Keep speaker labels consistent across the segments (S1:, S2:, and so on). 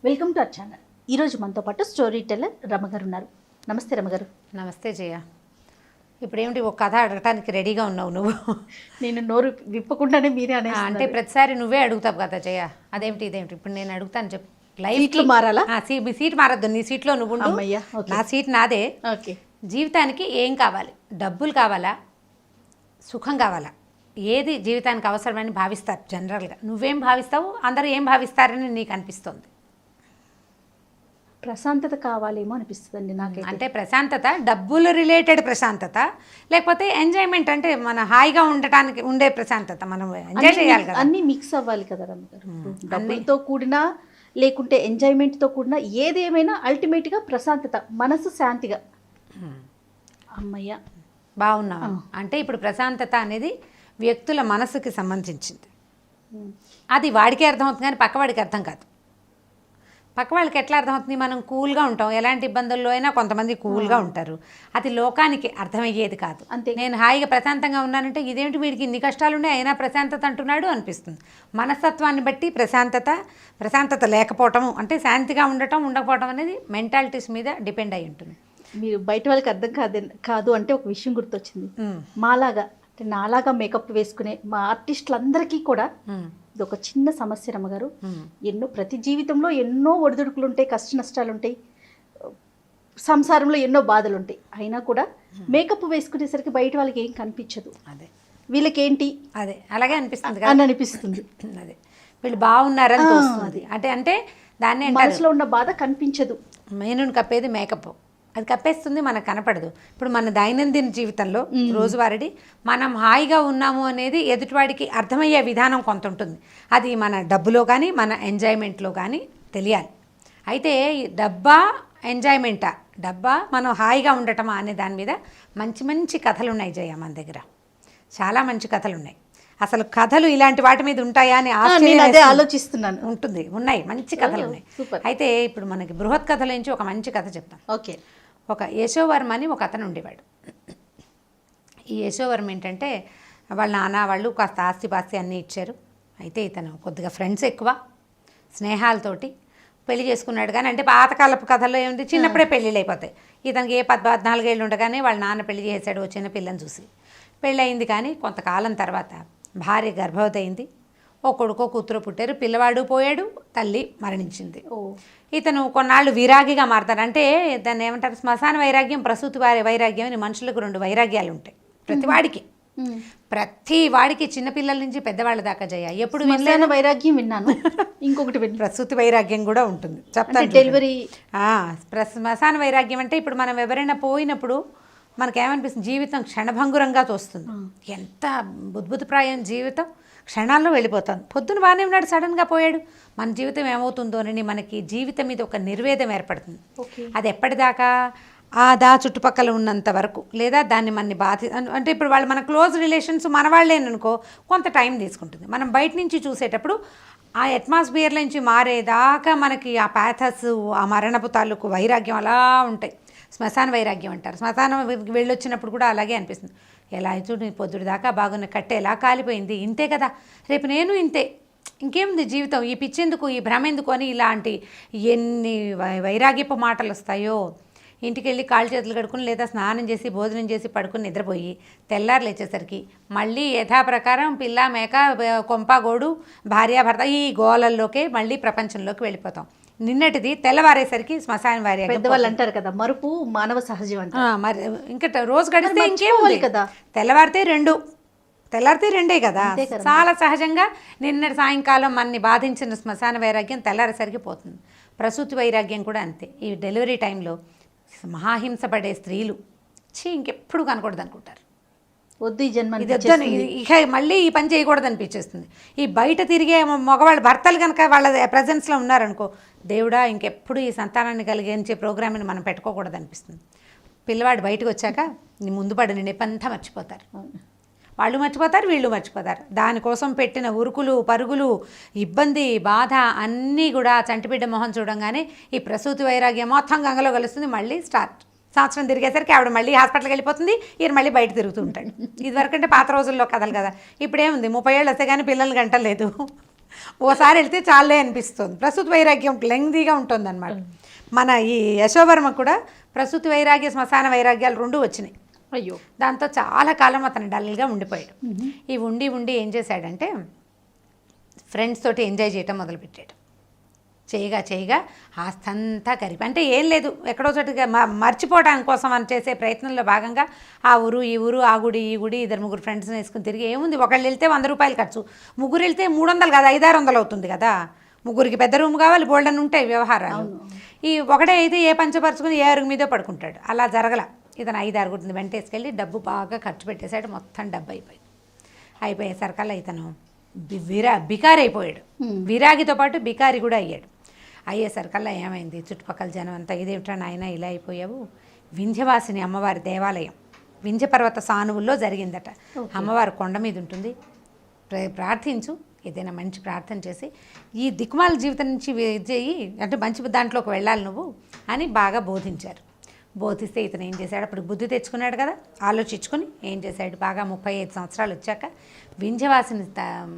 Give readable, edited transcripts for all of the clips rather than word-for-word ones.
S1: Welcome to our channel. ఈరోజు మనతో పాటు స్టోరీ టెల్లర్ రమగారు ఉన్నారు. నమస్తే రమగారు.
S2: నమస్తే జయ. ఇప్పుడేమిటి ఒక కథ అడగటానికి రెడీగా ఉన్నావు నువ్వు?
S1: నేను నోరు విప్పకుండానే మీరే
S2: అంటే ప్రతిసారి నువ్వే అడుగుతావు కదా జయ. అదేమిటి ఇదేమిటి ఇప్పుడు నేను అడుగుతాను చెప్పు.
S1: లైఫ్లో మారాలా?
S2: మీ సీట్ మారద్దు, నీ సీట్లో నువ్వు ఉండు. నా సీట్ నాదే.
S1: ఓకే.
S2: జీవితానికి ఏం కావాలి? డబ్బులు కావాలా, సుఖం కావాలా? ఏది జీవితానికి అవసరమని భావిస్తారు జనరల్గా? నువ్వేం భావిస్తావు, అందరూ ఏం భావిస్తారని నీకు అనిపిస్తుంది?
S1: ప్రశాంతత కావాలేమో అనిపిస్తుందండి నాకైతే.
S2: అంటే ప్రశాంతత డబ్బులు రిలేటెడ్ ప్రశాంతత, లేకపోతే ఎంజాయ్మెంట్ అంటే మన హాయిగా ఉండటానికి ఉండే ప్రశాంతత, మనం ఎంజాయ్ చేయాలి కదా.
S1: అన్నీ మిక్స్ అవ్వాలి కదా రమగారు. డబ్బులతో కూడిన లేకుంటే ఎంజాయ్మెంట్తో కూడిన ఏదేమైనా అల్టిమేట్గా ప్రశాంతత, మనసు శాంతిగా. అమ్మయ్య
S2: బాగున్నావు. అంటే ఇప్పుడు ప్రశాంతత అనేది వ్యక్తుల మనసుకి సంబంధించింది. అది వాడికే అర్థమవుతుంది కానీ పక్కవాడికి అర్థం కాదు. పక్క వాళ్ళకి ఎట్లా అర్థమవుతుంది? మనం కూల్గా ఉంటాం, ఎలాంటి ఇబ్బందుల్లో అయినా కొంతమంది కూల్గా ఉంటారు. అది లోకానికి అర్థమయ్యేది కాదు.
S1: అంతే.
S2: నేను హాయిగా ప్రశాంతంగా ఉన్నానంటే ఇదేంటి వీడికి ఇన్ని కష్టాలు ఉన్నాయి అయినా ప్రశాంతత అంటున్నాడు అనిపిస్తుంది. మనస్తత్వాన్ని బట్టి ప్రశాంతత లేకపోవటం అంటే శాంతిగా ఉండటం ఉండకపోవటం అనేది మెంటాలిటీస్ మీద డిపెండ్ అయి ఉంటుంది.
S1: మీరు బయట వాళ్ళకి అర్థం కాదు అంటే ఒక విషయం గుర్తొచ్చింది. మాలాగా అంటే నాలాగా మేకప్ వేసుకునే మా ఆర్టిస్టులందరికీ కూడా ఇది ఒక చిన్న సమస్య రమ్మగారు. ప్రతి జీవితంలో ఎన్నో ఒడిదుడుకులు ఉంటాయి, కష్ట నష్టాలు ఉంటాయి, సంసారంలో ఎన్నో బాధలు ఉంటాయి. అయినా కూడా మేకప్ వేసుకునేసరికి బయట వాళ్ళకి ఏం కనిపించదు.
S2: అదే
S1: వీళ్ళకేంటి
S2: అదే అలాగే అనిపిస్తుంది
S1: అని అనిపిస్తుంది.
S2: అదే వీళ్ళు బాగున్నారని తోస్తుంది. అంటే దాన్ని
S1: మనసులో ఉన్న బాధ కనిపించదు.
S2: మెయిన్ కప్పేది మేకప్. అది కప్పేస్తుంది, మనకు కనపడదు. ఇప్పుడు మన దైనందిన జీవితంలో రోజువారీ మనం హాయిగా ఉన్నాము అనేది ఎదుటివాడికి అర్థమయ్యే విధానం కొంత ఉంటుంది. అది మన డబ్బులో కానీ మన ఎంజాయ్మెంట్లో కానీ తెలియాలి. అయితే డబ్బా ఎంజాయ్మెంటా, డబ్బా మనం హాయిగా ఉండటమా అనే దాని మీద మంచి మంచి కథలు ఉన్నాయి జయ మన దగ్గర. చాలా మంచి కథలు ఉన్నాయి. అసలు కథలు ఇలాంటి వాటి మీద ఉంటాయా అని
S1: ఆలోచిస్తున్నాను.
S2: ఉన్నాయి మంచి కథలు ఉన్నాయి. అయితే ఇప్పుడు మనకి బృహత్ కథల నుంచి ఒక మంచి కథ చెప్తాను.
S1: ఓకే.
S2: ఒక యశోవర్మ అని ఒక అతను ఉండేవాడు. ఈ యశోవర్మ ఏంటంటే వాళ్ళ నాన్న వాళ్ళు కాస్త ఆస్తిపాస్తి అన్నీ ఇచ్చారు. అయితే ఇతను కొద్దిగా ఫ్రెండ్స్ ఎక్కువ, స్నేహాలతోటి పెళ్లి చేసుకున్నాడు. కానీ అంటే పాతకాలపు కథల్లో ఏముంది, చిన్నప్పుడే పెళ్ళిళ్ళు అయిపోతాయి. ఇతనికి 14 ఏళ్ళు ఉండగానే వాళ్ళ నాన్న పెళ్లి చేశాడు చిన్న పిల్లని చూసి. పెళ్ళి అయింది. కానీ కొంతకాలం తర్వాత భార్య గర్భవతి అయింది. ఓ కొడుకో కూతురు పుట్టారు. పిల్లవాడు పోయాడు, తల్లి మరణించింది. ఇతను కొన్నాళ్ళు విరాగిగా మారతాడు. అంటే దాన్ని ఏమంటారు, శ్మశాన వైరాగ్యం, ప్రసూతి వైరాగ్యం అని మనుషులకు 2 వైరాగ్యాలు ఉంటాయి ప్రతి వాడికి చిన్నపిల్లల నుంచి పెద్దవాళ్ళ దాకా జయ. ఎప్పుడు
S1: శ్మశాన వైరాగ్యం విన్నాను, ఇంకొకటి
S2: ప్రసూతి వైరాగ్యం కూడా ఉంటుంది చెప్తాను.
S1: డెలివరీ
S2: శ్మశాన వైరాగ్యం అంటే ఇప్పుడు మనం ఎవరైనా పోయినప్పుడు మనకేమనిపిస్తుంది, జీవితం క్షణభంగురంగా తోస్తుంది. ఎంత బుద్భుతప్రాయం జీవితం, క్షణాల్లో వెళ్ళిపోతాను. పొద్దున బాగానే ఉన్నాడు, సడన్గా పోయాడు. మన జీవితం ఏమవుతుందోనని మనకి జీవితం మీద ఒక నిర్వేదం ఏర్పడుతుంది. అది ఎప్పటిదాకా చుట్టుపక్కల ఉన్నంత వరకు, లేదా దాన్ని మన అంటే ఇప్పుడు వాళ్ళు మన క్లోజ్ రిలేషన్స్ మన వాళ్ళేననుకో కొంత టైం తీసుకుంటుంది. మనం బయట నుంచి చూసేటప్పుడు ఆ అట్మాస్ఫియర్ నుంచి మారేదాకా మనకి ఆ ప్యాథస్, ఆ మరణపు తాలూకు వైరాగ్యం అలా ఉంటాయి. శ్మశాన వైరాగ్యం అంటారు. శ్మశానం వెళ్ళొచ్చినప్పుడు కూడా అలాగే అనిపిస్తుంది. ఎలా చూడు పొద్దుడు దాకా బాగున్న కట్టె ఎలా కాలిపోయింది, ఇంతే కదా, రేపు నేను ఇంతే, ఇంకేముంది జీవితం, ఈ పిచ్చెందుకు, ఈ భ్రమ ఎందుకు అని ఇలాంటి ఎన్ని వైరాగ్యపు మాటలు వస్తాయో. ఇంటికి వెళ్ళి కాళ్ళు చేతులు కడుక్కుని లేదా స్నానం చేసి భోజనం చేసి పడుకుని నిద్రపోయి తెల్లారు లేచేసరికి మళ్ళీ యథాప్రకారం పిల్ల మేక కొంపగోడు భార్యాభర్త ఈ గోలల్లోకే మళ్ళీ ప్రపంచంలోకి వెళ్ళిపోతాం. నిన్నటిది తెల్లవారేసరికి శ్మశాన వైరాగ్యం.
S1: పెద్దవాళ్ళు అంటారు కదా, మరుపు మానవ సహజం అంటారు.
S2: మరి ఇంకా రోజు గడిస్తే ఇంకేముంది కదా, తెల్లవారితే రెండే కదా, చాలా సహజంగా. నిన్నటి సాయంకాలం మనని బాధించిన శ్మశాన వైరాగ్యం తెల్లారేసరికి పోతుంది. ప్రసూతి వైరాగ్యం కూడా అంతే. ఈ డెలివరీ టైంలో మహాహింసపడే స్త్రీలు ఇంకెప్పుడు కనకూడదు అనుకుంటారు.
S1: వద్దు, ఈ జన్మ
S2: ఇక మళ్ళీ ఈ పని చేయకూడదు అనిపించేస్తుంది. ఈ బయట తిరిగే మగవాళ్ళు భర్తలు కనుక వాళ్ళ ప్రజెన్స్లో ఉన్నారనుకో, దేవుడా ఇంకెప్పుడు ఈ సంతానాన్ని కలిగించే ప్రోగ్రామ్ని మనం పెట్టుకోకూడదు అనిపిస్తుంది. పిల్లవాడు బయటకు వచ్చాక ముందు పడిన నెప్పంతా మర్చిపోతారు. వాళ్ళు మర్చిపోతారు, వీళ్ళు మర్చిపోతారు. దానికోసం పెట్టిన ఉరుకులు పరుగులు, ఇబ్బంది, బాధ అన్నీ కూడా చంటిబిడ్డ మొహం చూడంగానే ఈ ప్రసూతి వైరాగ్యం మొత్తం గంగలో కలుస్తుంది. మళ్ళీ స్టార్ట్. సంవత్సరం తిరిగేసరికి ఆవిడ మళ్ళీ హాస్పిటల్కి వెళ్ళిపోతుంది, ఈయన మళ్ళీ బయట తిరుగుతూ ఉంటాడు. ఇదివరకు అంటే పాత రోజుల్లో కథలు కదా. ఇప్పుడేముంది, 30 ఏళ్ళు వస్తే కానీ పిల్లలు గంటలేదు. ఓసారి వెళ్తే చాలే అనిపిస్తుంది. ప్రసూతి వైరాగ్యం లెంగ్దీగా ఉంటుంది అనమాట. మన ఈ యశోవర్మ కూడా ప్రసూతి వైరాగ్య శ్మశాన వైరాగ్యాలు 2 వచ్చినాయి.
S1: అయ్యో.
S2: దాంతో చాలా కాలం అతను డల్గా ఉండిపోయాడు. ఈ ఉండి ఏం చేశాడంటే ఫ్రెండ్స్ తోటి ఎంజాయ్ చేయటం మొదలుపెట్టాడు. చేయగా ఆస్తంతా కరిపి, అంటే ఏం లేదు, ఎక్కడో చోటుగా మర్చిపోవడానికి కోసం అని చేసే ప్రయత్నంలో భాగంగా ఆ ఊరు ఈ ఊరు, ఆ గుడి ఈ గుడి, 2-3 ఫ్రెండ్స్ని వేసుకుని తిరిగి ఏముంది, ఒకళ్ళు వెళ్తే 100 రూపాయలు ఖర్చు, ముగ్గురు వెళ్తే 300 కాదు 500-600 అవుతుంది కదా. ముగ్గురికి పెద్ద రూమ్ కావాలి, బోల్డన్ ఉంటాయి వ్యవహారాలు. ఈ ఒకటే అయితే ఏ పంచపరుచుకుని ఏ అరుగు మీదో పడుకుంటాడు. అలా జరగల. ఇతను 5-6 వెంటేసుకెళ్ళి డబ్బు బాగా ఖర్చు పెట్టేశాడు. మొత్తం డబ్బు అయిపోయేసరికల్లా ఇతను బికారి అయిపోయాడు. విరాగితో పాటు బికారి కూడా అయ్యాడు. అయ్యేసరికల్లా ఏమైంది, చుట్టుపక్కల జనం అంతా ఇదేమిట్రా నాయన ఇలా అయిపోయావు, వింధ్యవాసిని అమ్మవారి దేవాలయం వింధ్య పర్వత సానువుల్లో జరిగిందట. అమ్మవారు కొండ మీద ఉంటుంది, ప్రార్థించు, ఏదైనా మంచి ప్రార్థన చేసి ఈ దిక్కుమాల జీవితం నుంచి చేయి, అంటే మంచి దాంట్లోకి వెళ్ళాలి నువ్వు అని బాగా బోధించారు. బోధిస్తే ఇతను ఏం చేశాడు, అప్పుడు బుద్ధి తెచ్చుకున్నాడు కదా, ఆలోచించుకొని ఏం చేశాడు, బాగా 35 సంవత్సరాలు వచ్చాక వింధ్యవాసిని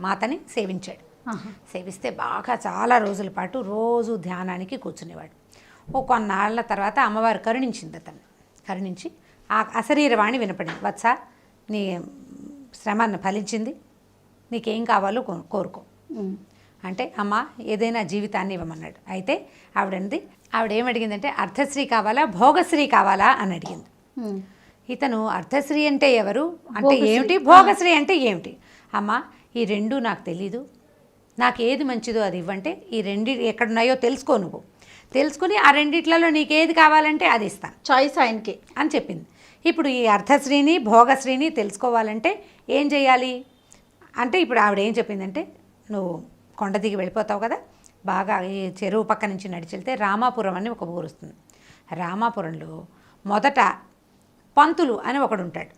S2: మాతని సేవించాడు. సేవిస్తే బాగా చాలా రోజుల పాటు రోజు ధ్యానానికి కూర్చునేవాడు. కొన్నాళ్ళ తర్వాత అమ్మవారు కరుణించింది అతన్ని. కరుణించి ఆ అశరీరవాణి వినపడింది, వత్స నీ శ్రమను ఫలించింది, నీకేం కావాలో కోరుకో అంటే అమ్మ ఏదైనా జీవితాన్ని ఇవ్వమన్నాడు. అయితే ఆవిడేమడిగిందంటే అర్థశ్రీ కావాలా భోగశ్రీ కావాలా అని అడిగింది. ఇతను అర్థశ్రీ అంటే ఎవరు అంటే ఏమిటి, భోగశ్రీ అంటే ఏమిటి, అమ్మ ఈ 2 నాకు తెలీదు, నాకు ఏది మంచిదో అది ఇవ్వంటే ఈ 2 ఎక్కడున్నాయో తెలుసుకో, నువ్వు తెలుసుకుని ఆ 2 నీకేది కావాలంటే అది ఇస్తాను,
S1: చాయిస్ ఆయనకి
S2: అని చెప్పింది. ఇప్పుడు ఈ అర్థశ్రీని భోగశ్రీని తెలుసుకోవాలంటే ఏం చేయాలి అంటే ఇప్పుడు ఆవిడ ఏం చెప్పిందంటే, నువ్వు కొండ దిగి వెళ్ళిపోతావు కదా, బాగా ఈ చెరువు పక్క నుంచి నడిచి వెళ్తే రామాపురం అని ఒక ఊరు వస్తుంది. రామాపురంలో మొదట పంతులు అని ఒకడు ఉంటాడు,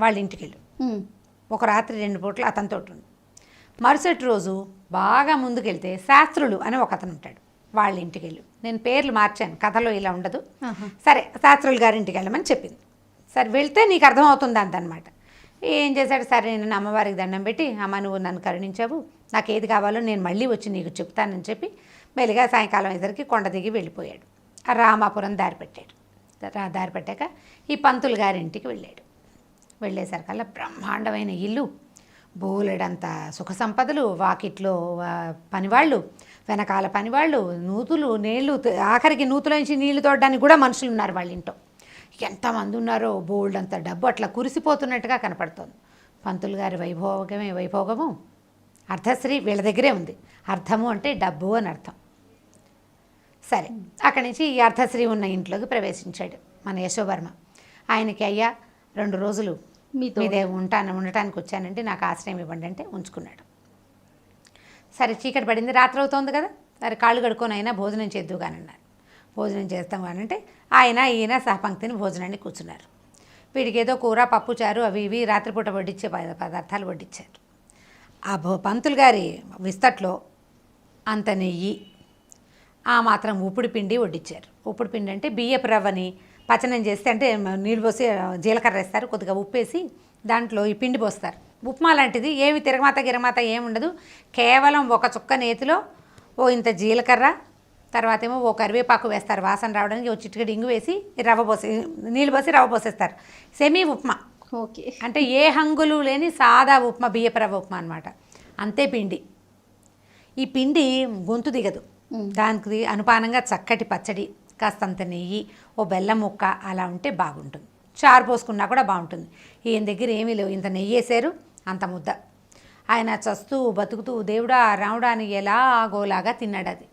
S2: వాళ్ళ ఇంటికి వెళ్ళు, ఒక రాత్రి 2 పూటలు అతనితో ఉంది. మరుసటి రోజు బాగా ముందుకెళ్తే శాస్త్రులు అని ఒక అతను ఉంటాడు, వాళ్ళ ఇంటికి వెళ్ళు. నేను పేర్లు మార్చాను, కథలో ఇలా ఉండదు, సరే శాస్త్రులు గారింటికి వెళ్ళమని చెప్పింది. సరే వెళ్తే నీకు అర్థమవుతుంది అంతనమాట. ఏం చేశాడు, సరే నేను అమ్మవారికి దండం పెట్టి, అమ్మ నువ్వు నన్ను కరుణించావు, నాకు ఏది కావాలో నేను మళ్ళీ వచ్చి నీకు చెప్తానని చెప్పి మెల్లిగా సాయంకాలం ఎదురికి కొండ దిగి వెళ్ళిపోయాడు. ఆ రామాపురం దారి పెట్టాడు. దారి పెట్టాక ఈ పంతులు గారింటికి వెళ్ళాడు. వెళ్ళేసరికల్లా బ్రహ్మాండమైన ఇల్లు, బోలెడంత సుఖ సంపదలు, వాకిట్లో పనివాళ్ళు, వెనకాల పనివాళ్ళు, నూతులు నీళ్లు, ఆఖరికి నూతుల నుంచి నీళ్లు తోడడానికి కూడా మనుషులు ఉన్నారు వాళ్ళ ఇంట్లో. ఎంతమంది ఉన్నారో, బోల్డ్ అంత డబ్బు అట్లా కురిసిపోతున్నట్టుగా కనపడుతోంది. పంతులు గారి వైభోగము అర్థశ్రీ వీళ్ళ దగ్గరే ఉంది. అర్థము అంటే డబ్బు అని అర్థం. సరే అక్కడి నుంచి ఈ అర్థశ్రీ ఉన్న ఇంట్లోకి ప్రవేశించాడు మన యశోవర్మ. ఆయనకి అయ్యా 2 రోజులు మీదే ఉండటానికి వచ్చానంటే నాకు ఆశ్రయం ఇవ్వండి అంటే ఉంచుకున్నాడు. సరే చీకటి పడింది, రాత్రి అవుతోంది కదా, సరే కాళ్ళు కడుక్కొని అయినా భోజనం చేద్దు కానన్నారు. భోజనం చేస్తాం కానంటే ఈయన సహపంక్తిని భోజనాన్ని కూర్చున్నారు. వీడికి ఏదో కూర పప్పు చారు అవి ఇవి రాత్రిపూట వడ్డించే పదార్థాలు వడ్డించారు. ఆ పంతులు గారి విస్తట్లో అంత నెయ్యి, ఆ మాత్రం ఉప్పుడు పిండి వడ్డించారు. ఉప్పుడు పిండి అంటే బియ్యపు రవ్వని పచనం చేస్తే, అంటే నీళ్ళు పోసి జీలకర్ర వేస్తారు, కొద్దిగా ఉప్పేసి దాంట్లో ఈ పిండి పోస్తారు. ఉప్మా లాంటిది, ఏమి గిరమాత ఏమి ఉండదు, కేవలం ఒక చుక్క నేతిలో ఇంత జీలకర్ర, తర్వాత ఏమో కరివేపాకు వేస్తారు వాసన రావడానికి, చిటికెడు ఇంగు వేసి నీళ్ళు పోసి రవ్వ పోసేస్తారు. సెమీ ఉప్మా.
S1: ఓకే,
S2: అంటే ఏ హంగులు లేని సాదా ఉప్మా, బియ్యపు రవ్వ ఉప్మా అనమాట. అంతే పిండి. ఈ పిండి గొంతు దిగదు, దానికి అనుపానంగా చక్కటి పచ్చడి, కాస్తంత నెయ్యి, బెల్లం ముక్క అలా ఉంటే బాగుంటుంది. చారు పోసుకున్నా కూడా బాగుంటుంది. ఈయన దగ్గర ఏమీ లేవు, ఇంత నెయ్యి వేసారు, అంత ముద్ద. ఆయన చస్తూ బతుకుతూ దేవుడా రాముడా అని ఎలాగోలాగా తిన్నాడు. అది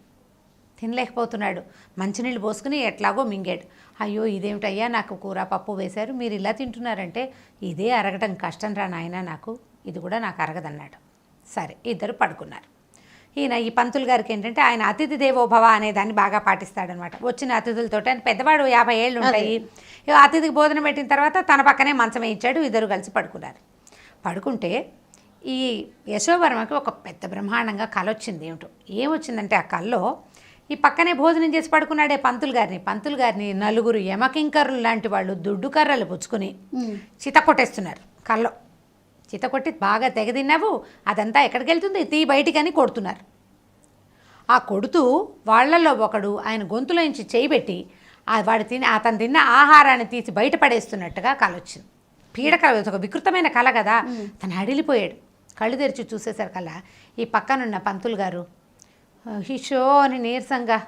S2: తినలేకపోతున్నాడు. మంచినీళ్ళు పోసుకుని ఎట్లాగో మింగాడు. అయ్యో ఇదేమిటయ్యా, నాకు కూర పప్పు వేశారు, మీరు ఇలా తింటున్నారంటే ఇదే అరగటం కష్టం రా నాయన, నాకు ఇది కూడా నాకు అరగదన్నాడు. సరే ఇద్దరు పడుకున్నారు. ఈయన ఈ పంతులు గారికి ఏంటంటే ఆయన అతిథి దేవోభవ అనే దాన్ని బాగా పాటిస్తాడనమాట. వచ్చిన అతిథులతో, ఆయన పెద్దవాడు 50 ఏళ్ళు ఉంటాయి, అతిథికి భోజనం పెట్టిన తర్వాత తన పక్కనే మంచం వేయించాడు. ఇద్దరు కలిసి పడుకున్నారు. పడుకుంటే ఈ యశోవర్మకి ఒక పెద్ద బ్రహ్మాండంగా కల వచ్చింది. ఏమొచ్చిందంటే ఆ కల్లో ఈ పక్కనే భోజనం చేసి పడుకున్నాడే పంతులు గారిని 4 యమకింకరులు లాంటి వాళ్ళు దుడ్డు కర్రలు పుచ్చుకుని చిత కొట్టేస్తున్నారు కల్లో. చితకొట్టి బాగా తెగ తిన్నావు, అదంతా ఎక్కడికి వెళ్తుంది, తీ బయటికని కొడుతున్నారు. ఆ కొడుతూ వాళ్ళల్లో ఒకడు ఆయన గొంతులోంచి చేయి పెట్టి అతను తిన్న ఆహారాన్ని తీసి బయటపడేస్తున్నట్టుగా కల వచ్చింది. పీడకల, ఒక వికృతమైన కళ కదా. తను అడిలిపోయాడు. కళ్ళు తెరిచి చూసేసరికల్లా ఈ పక్కనున్న పంతులు గారు హిషో అని నీరసంగా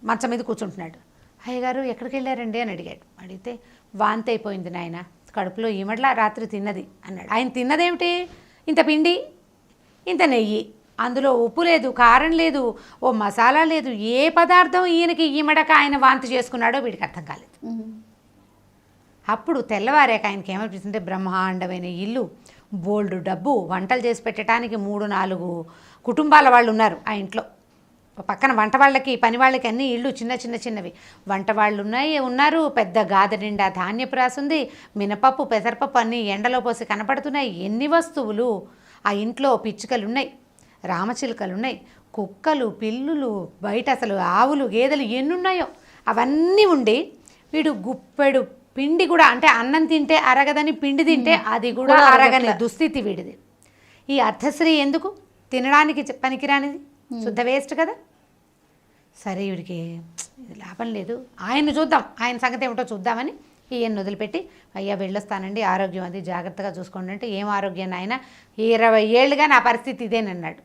S2: మంచం మీద కూర్చుంటున్నాడు. అయ్యగారు ఎక్కడికి వెళ్ళారండి అని అడిగాడు. అడిగితే వాంతి అయిపోయింది నాయన, కడుపులో ఈమడ్లా రాత్రి తిన్నది అన్నాడు. ఆయన తిన్నదేమిటి? ఇంత పిండి, ఇంత నెయ్యి, అందులో ఉప్పు లేదు, కారం లేదు, ఓ మసాలా లేదు. ఏ పదార్థం ఈయనకి ఈమడక ఆయన వాంతి చేసుకున్నాడో వీడికి అర్థం కాలేదు. అప్పుడు తెల్లవారాక ఆయనకి ఏమనిపిస్తుంటే బ్రహ్మాండమైన ఇల్లు, బోల్డు డబ్బు, వంటలు చేసి పెట్టడానికి 3-4 కుటుంబాల వాళ్ళు ఉన్నారు ఆ ఇంట్లో. పక్కన వంట వాళ్ళకి, పని వాళ్ళకి అన్ని ఇళ్ళు చిన్నవి. వంట వాళ్ళు ఉన్నారు. పెద్ద గాథ నిండా ధాన్యపు రాసుంది, మినపప్పు, పెసరపప్పు అన్నీ ఎండలో పోసి కనపడుతున్నాయి. ఎన్ని వస్తువులు! ఆ ఇంట్లో పిచ్చుకలున్నాయి, రామచిలుకలున్నాయి, కుక్కలు, పిల్లులు, బయట అసలు ఆవులు, గేదెలు ఎన్నున్నాయో అవన్నీ ఉండి వీడు గుప్పెడు పిండి కూడా, అంటే అన్నం తింటే అరగదని పిండి తింటే అది కూడా అరగని దుస్థితి వీడిది. ఈ అర్థశ్రీ ఎందుకు? తినడానికి పనికిరానిది, శుద్ధ వేస్ట్ కదా. సరే వీడికి ఇది లాభం లేదు, ఆయన్ని చూద్దాం, ఆయన సంగతి ఏమిటో చూద్దామని ఈయన్ని వదిలిపెట్టి, అయ్యా వెళ్ళొస్తానండి, ఆరోగ్యం అది జాగ్రత్తగా చూసుకోండి అంటే, ఏం ఆరోగ్యాన్ని ఆయన 20 ఏళ్ళుగా నా పరిస్థితి ఇదేనన్నాడు.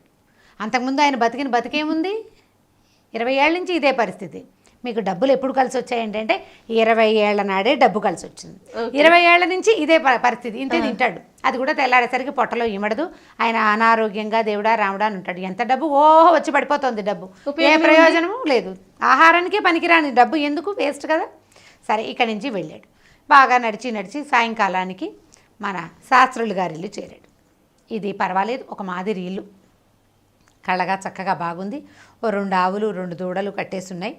S2: అంతకుముందు ఆయన బతికేముంది? 20 ఏళ్ళ నుంచి ఇదే పరిస్థితి. మీకు డబ్బులు ఎప్పుడు కలిసి వచ్చాయండి అంటే 20 ఏళ్ల నాడే డబ్బు కలిసి వచ్చింది. 20 ఏళ్ల నుంచి ఇదే పరిస్థితి, ఇంతే తింటాడు. అది కూడా తెల్లారేసరికి పొట్టలో ఇమడదు. ఆయన అనారోగ్యంగా దేవుడా రాముడా అని ఉంటాడు. ఎంత డబ్బు వచ్చి పడిపోతుంది డబ్బు, ఏ ప్రయోజనము లేదు. ఆహారానికే పనికిరాని డబ్బు ఎందుకు, వేస్ట్ కదా. సరే ఇక్కడి నుంచి వెళ్ళాడు. బాగా నడిచి సాయంకాలానికి మన శాస్త్రులు గారి ఇల్లు చేరాడు. ఇది పర్వాలేదు, ఒక మాదిరి ఇల్లు, కళ్ళగా చక్కగా బాగుంది. ఓ 2 ఆవులు 2 దూడలు కట్టేస్తున్నాయి.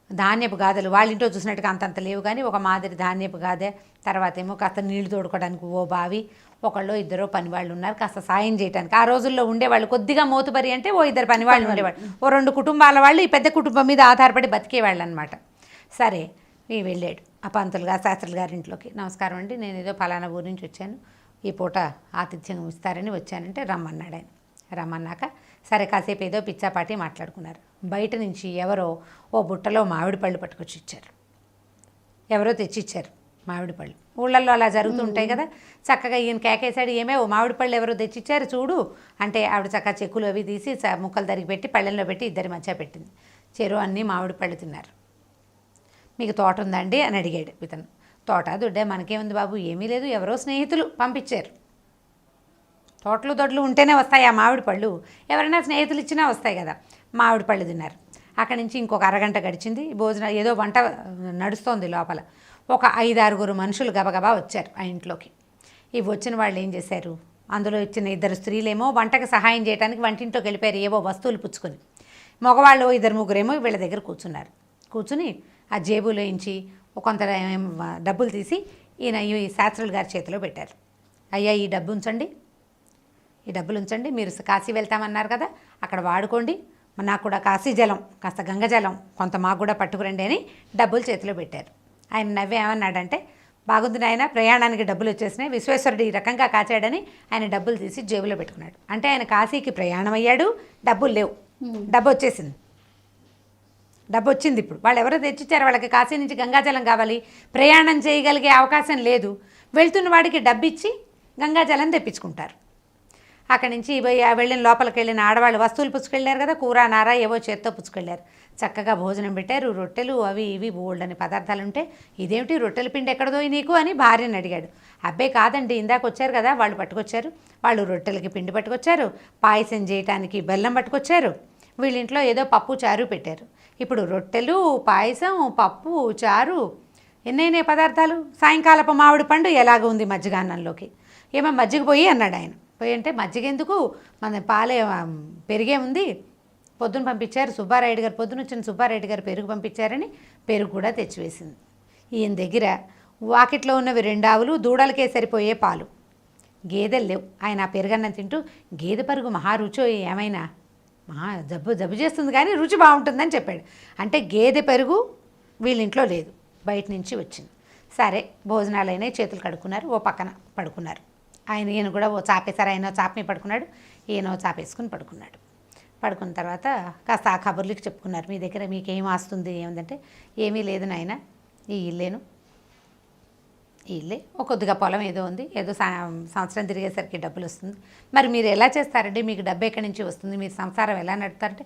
S2: ధాన్యపు గాదెలు వాళ్ళ ఇంట్లో చూసినట్టుగా అంతంత లేవు, కానీ ఒక మాదిరి ధాన్యపు గాదె. తర్వాత ఏమో కాస్త నీళ్లు తోడుకోవడానికి ఓ బావి, ఒకళ్ళు 2 పనివాళ్ళు ఉన్నారు కాస్త సాయం చేయడానికి. ఆ రోజుల్లో ఉండేవాళ్ళు కొద్దిగా మోతుబరి అంటే ఓ 2 పనివాళ్ళు ఉండేవాళ్ళు. ఓ 2 కుటుంబాల వాళ్ళు ఈ పెద్ద కుటుంబం మీద ఆధారపడి బతికేవాళ్ళు అనమాట. సరే వెళ్ళాడు ఆ పంతులు గారు శాస్త్రులు గారి ఇంట్లోకి. నమస్కారం అండి, నేను ఏదో ఫలానా ఊరి నుంచి వచ్చాను, ఈ పూట ఆతిథ్యం ఇస్తారని వచ్చానంటే రమ్మన్నాడు ఆయన. రమ్మన్నాక సరే కాసేపు ఏదో పిచ్చాపాటి మాట్లాడుకున్నారు. బయట నుంచి ఎవరో ఓ బుట్టలో మామిడి పళ్ళు పట్టుకొచ్చి ఇచ్చారు. ఎవరో తెచ్చిచ్చారు మామిడి పళ్ళు. ఊళ్ళల్లో అలా జరుగుతుంటాయి కదా. చక్కగా ఈయన కేకేశాడు, ఓ మామిడి పళ్ళు ఎవరో తెచ్చిచ్చారు చూడు అంటే, ఆవిడ చక్కగా చెక్కులు అవి తీసి ముక్కలు తరిగి పెట్టి పళ్ళెంలో పెట్టి ఇద్దరి మధ్య పెట్టింది. చెరువు అన్నీ మామిడి పళ్ళు తిన్నారు. మీకు తోట ఉందండి అని అడిగాడు ఇతను. తోట దుడ్డే మనకేముంది బాబు, ఏమీ లేదు, ఎవరో స్నేహితులు పంపించారు. తోటలు దొడ్లు ఉంటేనే వస్తాయి ఆ మామిడి పళ్ళు, ఎవరైనా స్నేహితులు ఇచ్చినా వస్తాయి కదా. మామిడి పళ్ళు తిన్నారు. అక్కడి నుంచి ఇంకొక అరగంట గడిచింది. భోజనం ఏదో వంట నడుస్తోంది లోపల. ఒక 5-6 మనుషులు గబగబా వచ్చారు ఆ ఇంట్లోకి. ఇవి వచ్చిన వాళ్ళు ఏం చేశారు, అందులో ఇచ్చిన 2 స్త్రీలేమో వంటకు సహాయం చేయడానికి వంటింట్లోకి వెళ్ళిపోయారు ఏవో వస్తువులు పుచ్చుకొని. మగవాళ్ళు 2-3 వీళ్ళ దగ్గర కూర్చున్నారు. కూర్చుని ఆ జేబులో నుంచి కొంత డబ్బులు తీసి ఈ శాస్త్రులు గారి చేతిలో పెట్టారు. అయ్యా ఈ డబ్బు ఉంచండి, ఈ డబ్బులు ఉంచండి, మీరు కాశీ వెళ్తామన్నారు కదా, అక్కడ వాడుకోండి, నాకు కూడా కాశీ జలం కాస్త గంగజలం కొంత మాకు కూడా పట్టుకురండి అని డబ్బులు చేతిలో పెట్టారు. ఆయన నవ్వి ఏమన్నాడంటే, బాగుంది నాయన, ప్రయాణానికి డబ్బులు వచ్చేసినాయి, విశ్వేశ్వరుడు ఈ రకంగా కాచాడని ఆయన డబ్బులు తీసి జేబులో పెట్టుకున్నాడు. అంటే ఆయన కాశీకి ప్రయాణం అయ్యాడు, డబ్బులు లేవు, డబ్బు వచ్చేసింది. డబ్బు వచ్చింది. ఇప్పుడు వాళ్ళు ఎవరో తెచ్చిచ్చారు, వాళ్ళకి కాశీ నుంచి గంగాజలం కావాలి, ప్రయాణం చేయగలిగే అవకాశం లేదు, వెళ్తున్న వాడికి డబ్బు ఇచ్చి గంగాజలం తెప్పించుకుంటారు. అక్కడి నుంచి వెళ్ళిన లోపలికి వెళ్ళిన ఆడవాళ్ళు వస్తువులు పుచ్చుకెళ్ళారు కదా, కూర నార ఏవో చేత్తో పుచ్చుకెళ్ళారు. చక్కగా భోజనం పెట్టారు, రొట్టెలు అవి ఇవి బోల్డని పదార్థాలు ఉంటే, ఇదేమిటి రొట్టెల పిండి ఎక్కడదో నీకు అని భార్యని అడిగాడు. అబ్బే కాదండి, ఇందాక వచ్చారు కదా వాళ్ళు పట్టుకొచ్చారు, వాళ్ళు రొట్టెలకి పిండి పట్టుకొచ్చారు, పాయసం చేయటానికి బెల్లం పట్టుకొచ్చారు, వీళ్ళింట్లో ఏదో పప్పు చారు పెట్టారు. ఇప్పుడు రొట్టెలు, పాయసం, పప్పు, చారు, ఎన్నైనా పదార్థాలు. సాయంకాలపు మామిడి పండు ఎలాగ ఉంది మజ్జిగాన్నంలోకి. ఏమో మజ్జిగ పోయి అన్నాడు ఆయన. పోయి అంటే మజ్జిగ ఎందుకు, మన పాలే పెరిగే ఉంది, పొద్దున పంపించారు సుబ్బారాయుడు గారు, పొద్దున వచ్చిన సుబ్బారాయుడు గారు పెరుగు పంపించారని పెరుగు కూడా తెచ్చివేసింది. ఈయన దగ్గర వాకిట్లో ఉన్నవి 2 ఆవులు, దూడలకే సరిపోయే పాలు, గేదెలు లేవు. ఆయన ఆ పెరుగన్నం తింటూ, గేదె పరుగు మహా రుచో ఏమైనా జబ్బు చేస్తుంది కానీ రుచి బాగుంటుందని చెప్పాడు. అంటే గేదె పెరుగు వీళ్ళింట్లో లేదు, బయట నుంచి వచ్చింది. సరే భోజనాలు అయినాయి, చేతులు కడుక్కున్నారు, ఓ పక్కన పడుకున్నారు. ఈయన కూడా ఓ చాపేశారు. ఆయన చాపని పడుకున్నాడు, ఈయన చాపేసుకుని పడుకున్నాడు. పడుకున్న తర్వాత కాస్త ఆ కబుర్లకి చెప్పుకున్నారు. మీ దగ్గర మీకేం ఆస్తుంది ఏముందంటే, ఏమీ లేదు నాయన, ఈ ఇల్లేను, ఈ ఇల్లే, ఒక కొద్దిగా పొలం ఏదో ఉంది, ఏదో సంవత్సరం తిరిగేసరికి డబ్బులు వస్తుంది. మరి మీరు ఎలా చేస్తారండి, మీకు డబ్బు ఎక్కడి నుంచి వస్తుంది, మీరు సంసారం ఎలా నడుపుతారంటే,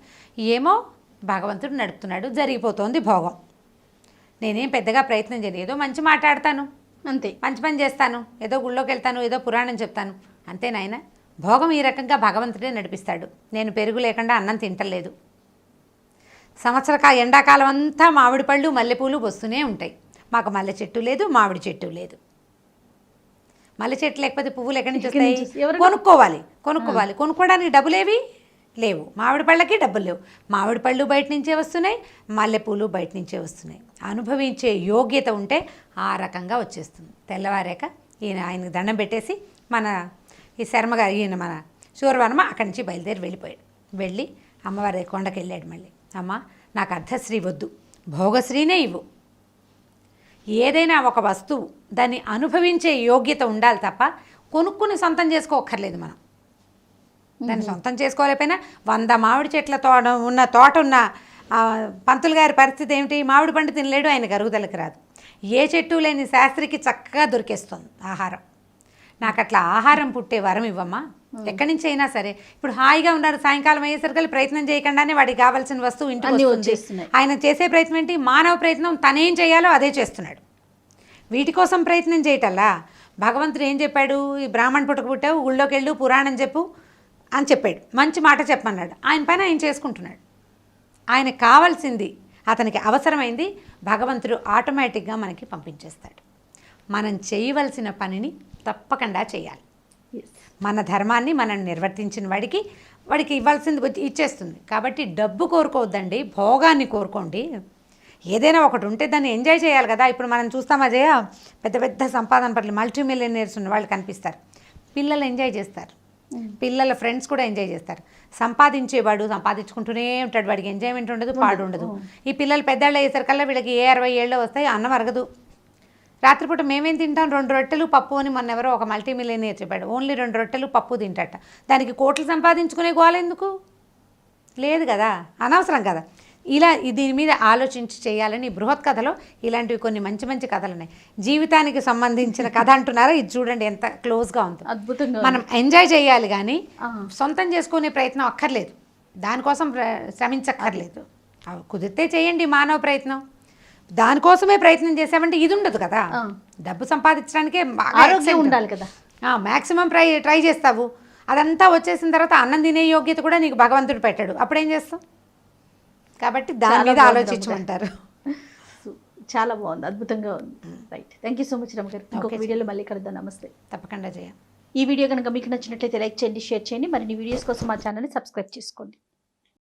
S2: ఏమో భగవంతుడు నడుపుతున్నాడు, జరిగిపోతుంది భోగం, నేనేం పెద్దగా ప్రయత్నం చేయను, ఏదో మంచి మాట్లాడతాను
S1: అంతే,
S2: మంచి పని చేస్తాను, ఏదో గుళ్ళోకి వెళ్తాను, ఏదో పురాణం చెప్తాను, అంతే నాయన. భోగం ఈ రకంగా భగవంతుడే నడిపిస్తాడు. నేను పెరుగు లేకుండా అన్నం తింటలేదు. ఎండాకాలం అంతా మామిడి పళ్ళు మల్లెపూలు వస్తూనే ఉంటాయి. మాకు మల్లె చెట్టు లేదు, మామిడి చెట్టు లేదు. మల్లె చెట్టు లేకపోతే పువ్వులు ఎక్కడి నుంచి వస్తాయి? కొనుక్కోవాలి. కొనుక్కోవడానికి డబ్బులేవి లేవు. మామిడి పళ్ళకి డబ్బులు లేవు. మామిడి పళ్ళు బయట నుంచే వస్తున్నాయి, మల్లెపూలు బయట నుంచే వస్తున్నాయి. అనుభవించే యోగ్యత ఉంటే ఆ రకంగా వచ్చేస్తుంది. తెల్లవారాక ఆయనకి దండం పెట్టేసి మన ఈ శర్మ గారు, ఈయన మన సూర్యవర్మ అక్కడి నుంచి బయలుదేరి వెళ్ళిపోయాడు. వెళ్ళి అమ్మవారి కొండకి వెళ్ళాడు. మళ్ళీ అమ్మ, నాకు అర్ధశ్రీ వద్దు, భోగశ్రీనే ఇవ్వు. ఏదైనా ఒక వస్తువు దాన్ని అనుభవించే యోగ్యత ఉండాలి తప్ప కొనుక్కుని సొంతం చేసుకోక్కర్లేదు. మనం దాన్ని సొంతం చేసుకోలేకపోయినా 100 మామిడి చెట్ల తోట ఉన్న పంతులు గారి పరిస్థితి ఏమిటి? మామిడి పండు తినలేడు, ఆయన అరుగుదలకు రాదు. ఏ చెట్టు లేని శాస్త్రికి చక్కగా దొరికేస్తుంది ఆహారం. నాకు అట్లా ఆహారం పుట్టే వరం ఇవ్వమ్మా, ఎక్కడి నుంచి అయినా సరే. ఇప్పుడు హాయిగా ఉన్నారు, సాయంకాలం అయ్యేసరికి ప్రయత్నం చేయకుండానే వాడికి కావాల్సిన వస్తువు ఇంటికి వచ్చేస్తుంది. ఆయన చేసే ప్రయత్నం ఏంటి? మానవ ప్రయత్నం, తనేం చేయాలో అదే చేస్తున్నాడు. వీటి కోసం ప్రయత్నం చేయటల్లా భగవంతుడు ఏం చెప్పాడు? ఈ బ్రాహ్మణ పుట్టకు ఊళ్ళోకి వెళ్ళు, పురాణం చెప్పు అని చెప్పాడు. మంచి మాట చెప్పమన్నాడు. ఆయన పైన ఆయన చేసుకుంటున్నాడు. ఆయనకు కావాల్సింది, అతనికి అవసరమైంది భగవంతుడు ఆటోమేటిక్గా మనకి పంపించేస్తాడు. మనం చేయవలసిన పనిని తప్పకుండా చేయాలి. మన ధర్మాన్ని మనం నిర్వర్తించిన వాడికి ఇవ్వాల్సింది ఇచ్చేస్తుంది. కాబట్టి డబ్బు కోరుకోవద్దండి, భోగాన్ని కోరుకోండి. ఏదైనా ఒకటి ఉంటే దాన్ని ఎంజాయ్ చేయాలి కదా. ఇప్పుడు మనం చూస్తాం అజయ, పెద్ద పెద్ద సంపాదన పట్ల మల్టీ మిలియనర్స్ ఉన్న వాళ్ళు కనిపిస్తారు. పిల్లలు ఎంజాయ్ చేస్తారు, పిల్లల ఫ్రెండ్స్ కూడా ఎంజాయ్ చేస్తారు. సంపాదించేవాడు సంపాదించుకుంటూనే ఉంటాడు, వాడికి ఎంజాయ్మెంట్ ఉండదు, పాడు ఉండదు. ఈ పిల్లలు పెద్దవాళ్ళు అయ్యేసరికల్లా వీళ్ళకి 60 ఏళ్ళు వస్తాయి, అన్నం అరగదు. రాత్రిపూట మేమేం తింటాం? 2 రొట్టెలు పప్పు అని మొన్న ఎవరో ఒక మల్టీ మిలియనర్ చెప్పాడు. ఓన్లీ 2 రొట్టెలు పప్పు తింటాట. దానికి కోట్లు సంపాదించుకునే గోల ఎందుకు? లేదు కదా, అనవసరం కదా. ఇలా దీని మీద ఆలోచించి చేయాలని బృహత్ కథలో ఇలాంటివి కొన్ని మంచి మంచి కథలు ఉన్నాయి. జీవితానికి సంబంధించిన కథ అంటున్నారా? ఇది చూడండి ఎంత క్లోజ్గా ఉంది, అద్భుతంగా. మనం ఎంజాయ్ చేయాలి కానీ సొంతం చేసుకునే ప్రయత్నం అక్కర్లేదు, దానికోసం శ్రమించక్కర్లేదు. కుదిరితే చేయండి మానవ ప్రయత్నం. దానికోసమే ప్రయత్నం చేసామంటే ఇది ఉండదు కదా. డబ్బు సంపాదించడానికే
S1: ఆరోగ్యం ఉండాలి కదా.
S2: మ్యాక్సిమం ట్రై చేస్తావు, అదంతా వచ్చేసిన తర్వాత అన్నం తినే యోగ్యత కూడా నీకు భగవంతుడు పెట్టాడు, అప్పుడేం చేస్తావు? కాబట్టి దాని మీద ఆలోచించమంటారు.
S1: చాలా బాగుంది, అద్భుతంగా ఉంది. Right, thank you so much Ramya గారు. ఇంకొక వీడియోలో మళ్ళీ కలుద్దాం. నమస్తే.
S2: తప్పకుండా చేయాలి.
S1: ఈ వీడియో కనుక మీకు నచ్చినట్లయితే లైక్ చేయండి, షేర్ చేయండి. మరిన్ని వీడియోస్ కోసం మా ఛానల్ని సబ్స్క్రైబ్ చేసుకోండి.